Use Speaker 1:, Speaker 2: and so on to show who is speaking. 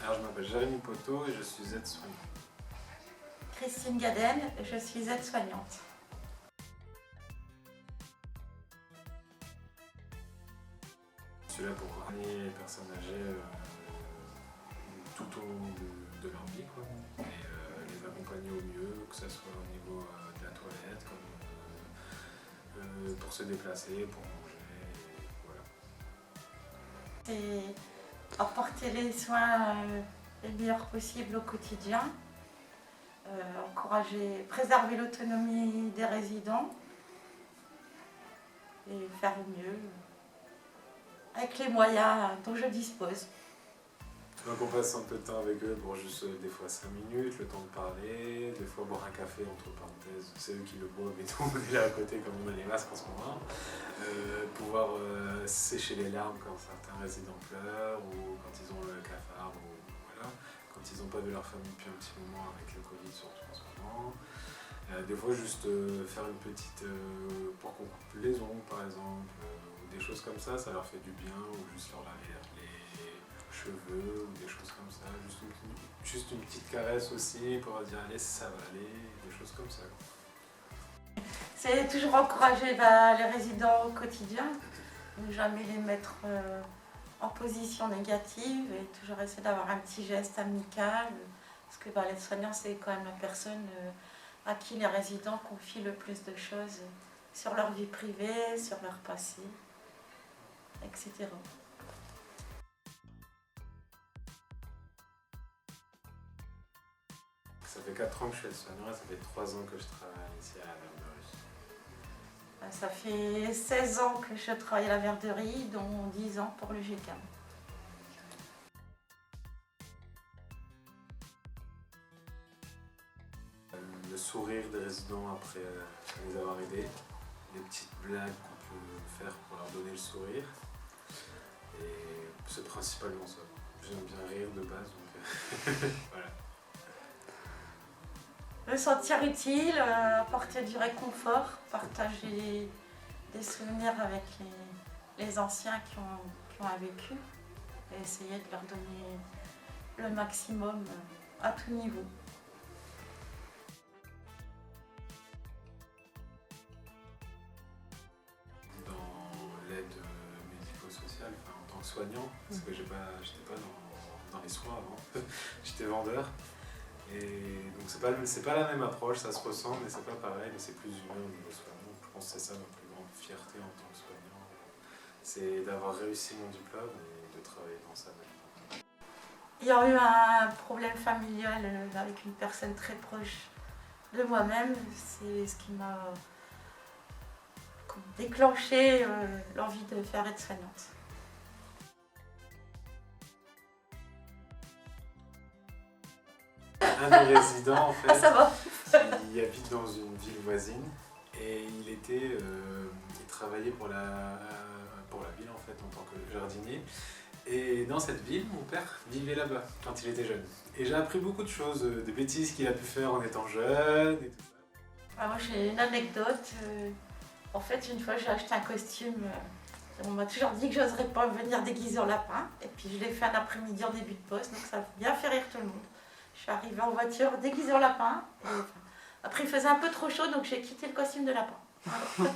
Speaker 1: Alors je m'appelle Jérémy Poteau et je suis aide-soignant.
Speaker 2: Christine Gaden, je suis aide-soignante.
Speaker 1: Je suis là pour accompagner les personnes âgées tout au long de leur vie, quoi. Et les accompagner au mieux, que ce soit au niveau de la toilette, comme pour se déplacer, pour manger, et voilà.
Speaker 2: C'est apporter les soins les meilleurs possibles au quotidien, encourager, préserver l'autonomie des résidents et faire au mieux avec les moyens dont je dispose.
Speaker 1: Donc on passe un peu de temps avec eux pour juste des fois 5 minutes, le temps de parler, des fois boire un café entre parenthèses, c'est eux qui le boivent et tout, on est là à côté comme on a les masques en ce moment. Pouvoir sécher les larmes quand certains résidents pleurent ou quand ils ont le cafard ou voilà, quand ils n'ont pas vu leur famille depuis un petit moment avec le Covid surtout en ce moment. Des fois juste faire une petite pour qu'on coupe les ongles par exemple, ou des choses comme ça leur fait du bien, ou juste leur laver les cheveux ou des choses comme ça, juste une petite caresse aussi pour leur dire allez ça va aller, des choses comme ça.
Speaker 2: C'est toujours encourager les résidents au quotidien, ne jamais les mettre en position négative et toujours essayer d'avoir un petit geste amical, parce que l'aide-soignant c'est quand même la personne à qui les résidents confient le plus de choses sur leur vie privée, sur leur passé, etc.
Speaker 1: Ça fait 4 ans que je suis aide-soignant et ça fait 3 ans que je travaille ici à la Verderie.
Speaker 2: Ça fait 16 ans que je travaille à la Verderie, dont 10 ans pour le GCAM.
Speaker 1: Le sourire des résidents après les avoir aidés, les petites blagues qu'on peut faire pour leur donner le sourire. Et c'est principalement ça. J'aime bien rire de base, donc voilà.
Speaker 2: Me sentir utile, apporter du réconfort, partager des souvenirs avec les anciens qui ont un vécu et essayer de leur donner le maximum à tout niveau.
Speaker 1: Dans l'aide médico-sociale, en tant que soignant, parce que j'étais pas dans les soins avant, j'étais vendeur. Et donc c'est pas la même approche, ça se ressemble, mais c'est pas pareil, mais c'est plus humain au niveau soignant. Je pense que c'est ça ma plus grande fierté en tant que soignant, c'est d'avoir réussi mon diplôme et de travailler dans ça maintenant.
Speaker 2: Il y a eu un problème familial avec une personne très proche de moi-même, c'est ce qui m'a déclenché l'envie de faire aide-soignante.
Speaker 1: Un des résidents en fait,
Speaker 2: ça va.
Speaker 1: qui habite dans une ville voisine et il travaillait pour la ville en fait en tant que jardinier. Et dans cette ville, mon père vivait là-bas quand il était jeune. Et j'ai appris beaucoup de choses, des bêtises qu'il a pu faire en étant jeune et tout ça.
Speaker 2: Moi j'ai une anecdote. En fait, une fois j'ai acheté un costume. On m'a toujours dit que je n'oserais pas venir déguisée en lapin. Et puis je l'ai fait un après-midi en début de poste, donc ça a bien fait rire tout le monde. Je suis arrivée en voiture déguisée en lapin. Après il faisait un peu trop chaud, donc j'ai quitté le costume de lapin. Voilà.